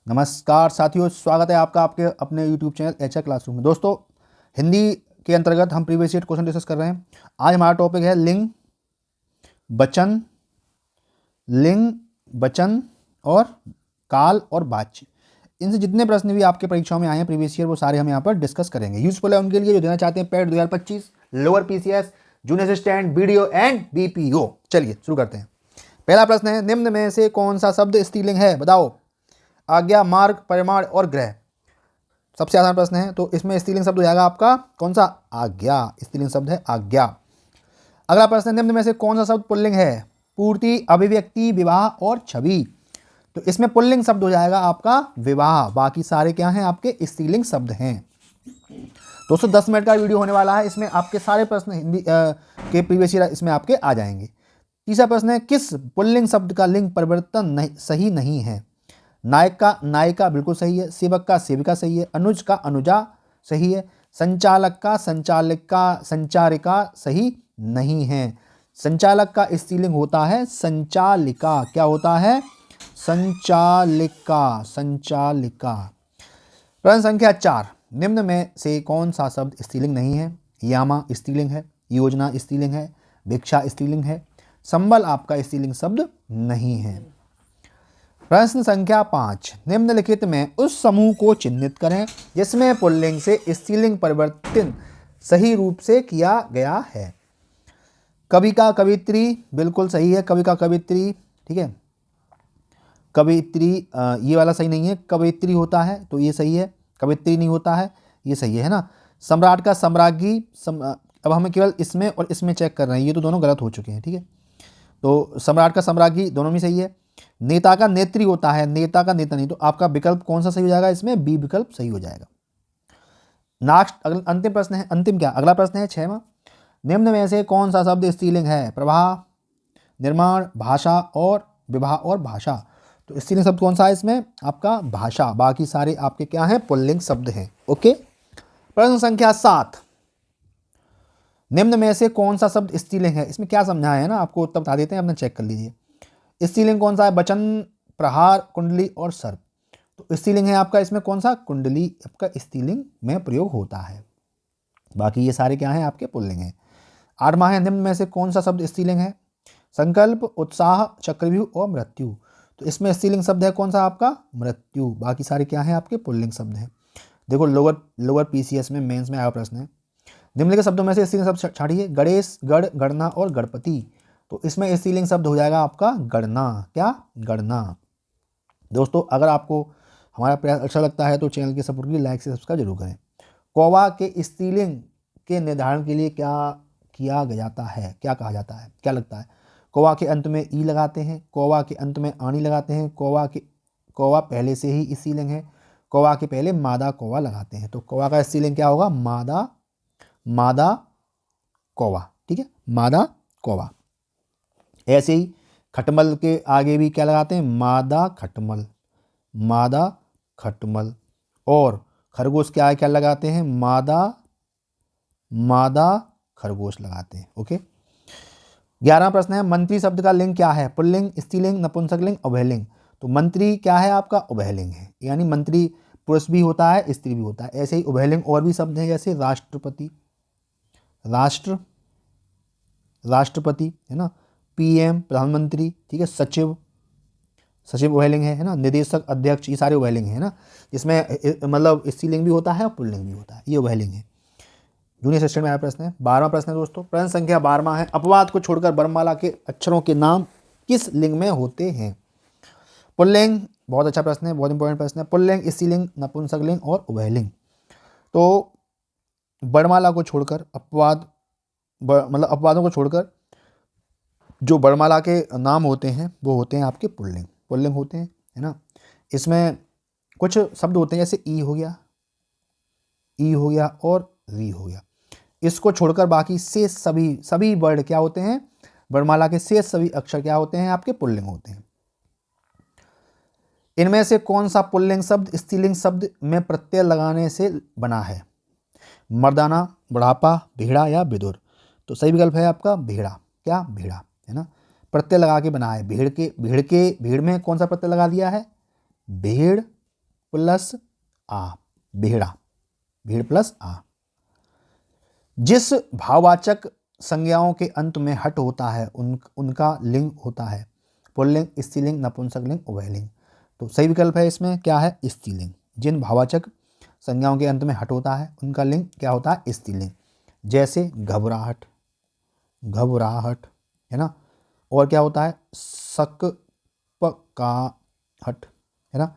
नमस्कार साथियों, स्वागत है आपका आपके अपने YouTube चैनल एचआर क्लासरूम में। दोस्तों, हिंदी के अंतर्गत हम प्रीवियस ईयर क्वेश्चन डिस्कस कर रहे हैं। आज हमारा टॉपिक है लिंग, वचन और काल और बाच्य। इनसे जितने प्रश्न भी आपके परीक्षाओं में आए हैं प्रीवियस ईयर, वो सारे हम यहाँ पर डिस्कस करेंगे। यूजफुल है उनके लिए जो देना चाहते हैं paid 2025, lower PCS, junior assistant, BDO and BPO। चलिए शुरू करते हैं। पहला प्रश्न है, निम्न में से कौन सा शब्द स्त्रीलिंग है? बताओ। आज्ञा, मार्ग, परिमाण और ग्रह। सबसे आसान प्रश्न है, तो इसमें स्त्रीलिंग शब्द हो जाएगा आपका कौन सा? आज्ञा। स्त्रीलिंग शब्द है आज्ञा। अगला प्रश्न है, निम्न में से कौन सा शब्द पुल्लिंग है? पूर्ति, अभिव्यक्ति, विवाह और छवि। तो इसमें पुल्लिंग शब्द हो जाएगा आपका विवाह। बाकी सारे क्या हैं? आपके स्त्रीलिंग शब्द हैं। दोस्तों 10 मिनट का वीडियो होने वाला है, इसमें आपके सारे प्रश्न हिंदी के प्रीवियस ईयर इसमें आपके आ जाएंगे। तीसरा प्रश्न है, किस पुल्लिंग शब्द का लिंग परिवर्तन सही नहीं है? नायक का नायिका बिल्कुल सही है, सेवक का सेविका सही है, अनुज का अनुजा सही है, संचालक का संचालिका संचारिका सही नहीं है। संचालक का स्त्रीलिंग होता है संचालिका। क्या होता है? संचालिका। संचालिका। प्रश्न संख्या 4, निम्न में से कौन सा शब्द स्त्रीलिंग नहीं है? यामा स्त्रीलिंग है, योजना स्त्रीलिंग है, भिक्षा स्त्रीलिंग है, संबल आपका स्त्रीलिंग शब्द नहीं है। प्रश्न संख्या 5, निम्नलिखित में उस समूह को चिन्हित करें जिसमें पुल्लिंग से स्त्रीलिंग परिवर्तन सही रूप से किया गया है। कवि का कवित्री बिल्कुल सही है, कवि का कवित्री, ठीक है। कवित्री ये वाला सही नहीं है, कवित्री होता है तो ये सही है, कवित्री नहीं होता है, ये सही है ना। सम्राट का सम्राज्ञी, अब हमें केवल इसमें और इसमें चेक कर रहे हैं, ये तो दोनों गलत हो चुके हैं, ठीक है। तो सम्राट का सम्राज्ञी दोनों में सही है। नेता का नेत्री होता है, नेता का नेता नहीं, तो आपका विकल्प कौन सा सही हो जाएगा? इसमें बी विकल्प सही हो जाएगा। नेक्स्ट अंतिम प्रश्न है, अंतिम क्या, अगला प्रश्न है 6वां, निम्न में से कौन सा शब्द स्त्रीलिंग है? प्रवाह, निर्माण, भाषा और विवाह और भाषा। तो स्त्रीलिंग शब्द कौन सा है इसमें? आपका भाषा। बाकी सारे आपके क्या हैं? पुल्लिंग शब्द हैं। ओके। प्रश्न संख्या 7, निम्न में से कौन सा शब्द स्त्रीलिंग है? इसमें क्या समझाया है ना, आपको उत्तर बता देते हैं, अपने चेक कर लीजिए। स्त्रीलिंग कौन सा है? वचन, प्रहार, कुंडली और सर्प। तो स्त्रीलिंग है आपका इसमें कौन सा? कुंडली आपका स्त्रीलिंग में प्रयोग होता है। बाकी ये सारे क्या हैं? आपके पुल्लिंग हैं। 8वां है, निम्न में से कौन सा शब्द स्त्रीलिंग है? संकल्प, उत्साह, चक्रव्यूह और मृत्यु। तो इसमें स्त्रीलिंग शब्द है कौन सा? आपका मृत्यु। बाकी सारे क्या हैं? आपके पुल्लिंग शब्द हैं। देखो लोअर PCS में मेंस में आया प्रश्न है, निम्नलिखित शब्दों में से स्त्रीलिंग शब्द छाड़िए। गणेश, गढ़, गणना और गणपति। तो इसमें स्त्रीलिंग शब्द हो जाएगा आपका गणना। क्या? गणना। दोस्तों अगर आपको हमारा प्रयास अच्छा लगता है तो चैनल की सपोर्ट के लिए लाइक से सब्सक्राइब जरूर करें। कौवा के स्त्रीलिंग के निर्धारण के लिए क्या किया जाता है? क्या कहा जाता है? क्या लगता है? कौवा के अंत में ई लगाते हैं, कौवा के अंत में आनी लगाते हैं, कौवा पहले से ही स्त्रीलिंग है, कौवा के पहले मादा कौवा लगाते हैं। तो कौवा का स्त्रीलिंग क्या होगा? मादा कौवा, ठीक है, मादा कौवा। ऐसे ही खटमल के आगे भी क्या लगाते हैं? मादा खटमल, मादा खटमल। और खरगोश के आगे क्या लगाते हैं? मादा खरगोश लगाते हैं। ओके। 11वां प्रश्न है, मंत्री शब्द का लिंग क्या है? पुल्लिंग, स्त्रीलिंग, नपुंसकलिंग, उभयलिंग। तो मंत्री क्या है आपका? उभयलिंग है, यानी मंत्री पुरुष भी होता है स्त्री भी होता है। ऐसे ही उभयलिंग और भी शब्द हैं, जैसे राष्ट्रपति, राष्ट्रपति है ना, PM प्रधानमंत्री, ठीक है, सचिव उभयलिंग है ना, निदेशक, अध्यक्ष, ये सारे उभयलिंग है ना। इसमें मतलब स्त्रीलिंग भी होता है और पुल्लिंग भी होता है, ये उभयलिंग है। जूनियर असिस्टेंट में आया प्रश्न है। 12वां प्रश्न है दोस्तों, प्रश्न संख्या 12वां है, अपवाद को छोड़कर वर्णमाला के अक्षरों के नाम किस लिंग में होते हैं? पुल्लिंग। बहुत अच्छा प्रश्न है, बहुत इंपॉर्टेंट प्रश्न है। पुल्लिंग, स्त्रीलिंग, नपुंसकलिंग और उभयलिंग। तो वर्णमाला को छोड़कर मतलब अपवादों को छोड़कर जो वर्णमाला के नाम होते हैं वो होते हैं आपके पुल्लिंग होते हैं, है ना। इसमें कुछ शब्द होते हैं जैसे ई हो गया और री हो गया। इसको छोड़कर बाकी शेष सभी वर्ड क्या होते हैं? वर्णमाला के शेष सभी अक्षर क्या होते हैं? आपके पुल्लिंग होते हैं। इनमें से कौन सा पुल्लिंग शब्द स्त्रीलिंग शब्द में प्रत्यय लगाने से बना है? मर्दाना, बुढ़ापा, भेड़ा या विदुर। तो सही विकल्प है आपका भेड़ा। क्या? भेड़ा, है ना, प्रत्यय लगा के बना है। भेड़ में कौन सा प्रत्यय लगा दिया है? भेड़, प्लस आ, भेड़ा, भीड़ प्लस आ। जिस भाववाचक संज्ञाओं के अंत में हट होता है उनका लिंग होता है पुल्लिंग, स्त्रीलिंग, नपुंसकलिंग, उभयलिंग। तो सही विकल्प है इसमें क्या है, स्त्रीलिंग। जिन भाववाचक संज्ञाओं के अंत में हट होता है उनका लिंग क्या होता है, स्त्रीलिंग। जैसे घबराहट, घबराहट है ना, और क्या होता है, सकपकाहट है ना,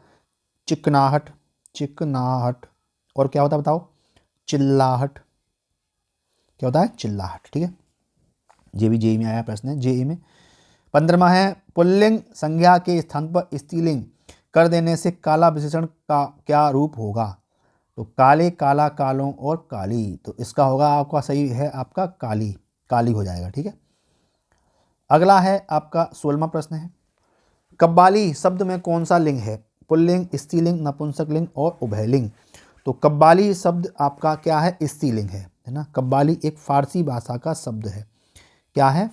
चिकनाहट, चिकनाहट, और क्या होता है बताओ, चिल्लाहट, क्या होता है, चिल्लाहट। ठीक है, ये भी जेई में आया प्रश्न है, जेई में। 15वां है, पुल्लिंग संज्ञा के स्थान पर स्त्रीलिंग कर देने से काला विशेषण का क्या रूप होगा। तो काले, काला, कालों और काली। तो इसका होगा आपका सही है आपका काली, काली हो जाएगा। ठीक है, अगला है आपका 16वां प्रश्न है, कव्वाली शब्द में कौन सा लिंग है, पुल्लिंग, स्त्रीलिंग, नपुंसकलिंग और उभयलिंग। तो कव्वाली शब्द आपका क्या है, स्त्रीलिंग है ना। कव्वाली एक फारसी भाषा का शब्द है, क्या है,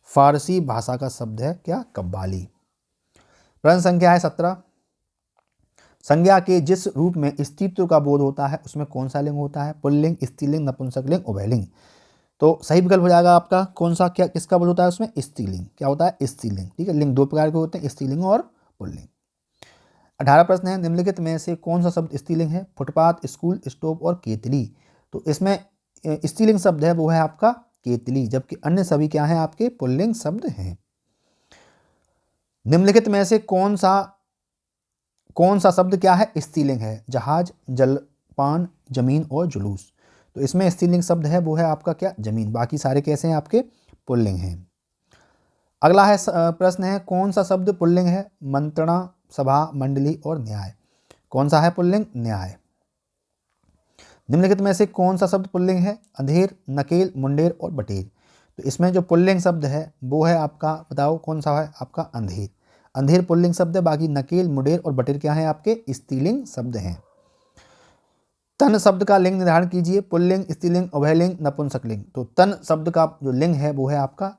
फारसी भाषा का शब्द है क्या, कव्वाली। प्रश्न संख्या है 17, संज्ञा के जिस रूप में अस्तित्व का बोध होता है उसमें कौन सा लिंग होता है, पुल्लिंग, स्त्रीलिंग, नपुंसकलिंग, उभयलिंग। तो सही विकल्प हो जाएगा आपका कौन सा, क्या किसका बोध होता है उसमें, स्त्रीलिंग। क्या होता है, स्त्रीलिंग। ठीक है, लिंग दो प्रकार के होते हैं, स्त्रीलिंग और पुल्लिंग। 18 प्रश्न है, निम्नलिखित में से कौन सा शब्द स्त्रीलिंग है, फुटपाथ, स्कूल, स्टोव और केतली। तो इसमें स्त्रीलिंग शब्द है वो है आपका केतली, जबकि अन्य सभी क्या हैं आपके पुल्लिंग शब्द हैं। निम्नलिखित में से कौन सा शब्द क्या है, स्त्रीलिंग है, जहाज, जलपान, जमीन और जुलूस। तो इसमें स्त्रीलिंग शब्द है वो है आपका क्या, जमीन, बाकी सारे कैसे हैं आपके पुल्लिंग हैं। अगला है प्रश्न है, कौन सा शब्द पुल्लिंग है, मंत्रणा, सभा, मंडली और न्याय। कौन सा है पुल्लिंग, न्याय। निम्नलिखित में से कौन सा शब्द पुल्लिंग है, अंधेर, नकेल, मुंडेर और बटेर। तो इसमें जो पुल्लिंग शब्द है वो है आपका, बताओ कौन सा है आपका, अंधेर। अंधेर पुल्लिंग शब्द है, बाकी नकेल, मुंडेर और बटेर क्या है आपके स्त्रीलिंग शब्द हैं। तन शब्द का लिंग निर्धारण कीजिए, पुल्लिंग, स्त्रीलिंग, उभयलिंग, नपुंसकलिंग। तो तन शब्द का जो लिंग है वो है आपका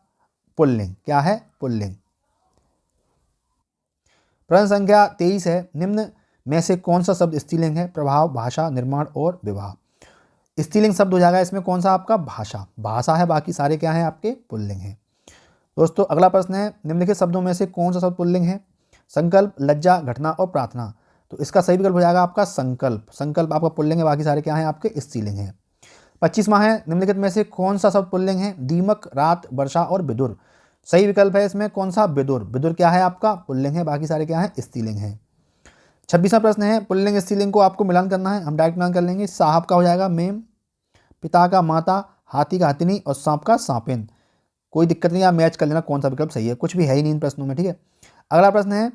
पुल्लिंग, क्या है, पुल्लिंग। प्रश्न संख्या 23 है, निम्न में से कौन सा शब्द स्त्रीलिंग है, प्रभाव, भाषा, निर्माण और विवाह। स्त्रीलिंग शब्द हो जाएगा इसमें कौन सा आपका, भाषा, भाषा है, बाकी सारे क्या हैं आपके पुल्लिंग हैं। दोस्तों अगला प्रश्न है, निम्नलिखित शब्दों में से कौन सा शब्द पुल्लिंग है, संकल्प, लज्जा, घटना और प्रार्थना। तो इसका सही विकल्प हो जाएगा आपका संकल्प, संकल्प आपका पुल्लिंग है, बाकी सारे क्या हैं आपके स्त्रीलिंग हैं। 25वां है, निम्नलिखित में से कौन सा शब्द पुल्लिंग है, दीमक, रात, वर्षा और विदुर। सही विकल्प है इसमें कौन सा, विदुर। विदुर क्या है आपका पुल्लिंग है, बाकी सारे क्या हैं स्त्रीलिंग हैं। 26वां प्रश्न है, पुल्लिंग स्त्रीलिंग को आपको मिलान करना है, हम डायरेक्ट मिलान कर लेंगे। साहब का हो जाएगा मेम, पिता का माता, हाथी का हथिनी और सांप का सांपिन। कोई दिक्कत नहीं, आप मैच कर लेना कौन सा विकल्प सही है, कुछ भी है ही नहीं इन प्रश्नों में। ठीक है, अगला प्रश्न है,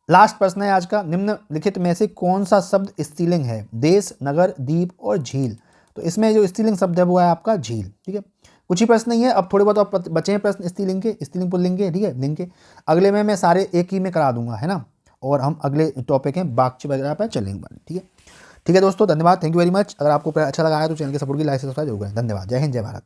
लास्ट प्रश्न है आज का, निम्नलिखित में से कौन सा शब्द स्त्रीलिंग है, देश, नगर, द्वीप और झील। तो इसमें जो स्त्रीलिंग शब्द है वो है आपका झील। ठीक है, कुछ ही प्रश्न नहीं है, अब थोड़े बहुत और बचे हैं प्रश्न स्त्रीलिंग के, स्त्रीलिंग पुल्लिंग के। ठीक है, लिंग के अगले में मैं सारे एक ही में करा दूंगा, है ना, और हम अगले टॉपिक हैं वाक्य वगैरह पर चलेंगे। ठीक है, ठीक है दोस्तों, धन्यवाद, थैंक यू वेरी मच। अगर आपको अच्छा लगा है तो चैनल के सपोर्ट की लाइक सब्सक्राइब जरूर करें। धन्यवाद, जय हिंद, जय भारत।